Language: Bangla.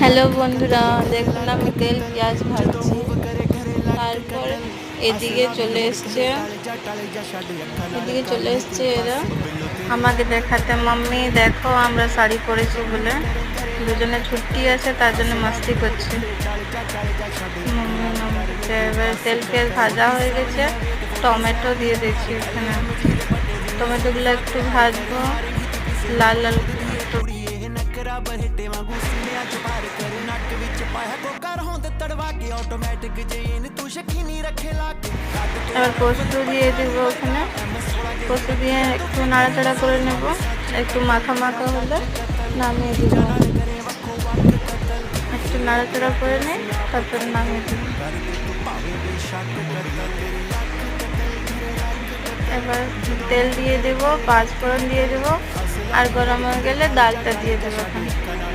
হ্যালো বন্ধুরা, দেখুন আমি তেল পেঁয়াজ ভাজছি। তারপর এদিকে চলে এসছে এরা আমাকে দেখাতে, মাম্মি দেখো আমরা শাড়ি পরেছি বলে। দুজনে ছুটি আছে তার জন্য মাস্তি করছে। এবার তেল পেঁয়াজ ভাজা হয়ে গেছে, টমেটো দিয়ে দিচ্ছি এখানে। টমেটোগুলো একটু ভাজবো লাল লাল। এবার পোস্ত দিয়ে দিব ওখানে। পোস্ত দিয়ে একটু নাড়াচাড়া করে নেব, একটু মাখা মাখা হলে নামিয়ে দিব। একটু নাড়াচাড়া করে নিই, তারপরে নামিয়ে দিব। এবার তেল দিয়ে দেব, পাঁচফোড়ন দিয়ে দেব, আর গরম হয়ে গেলে ডালটা দিয়ে দেবো।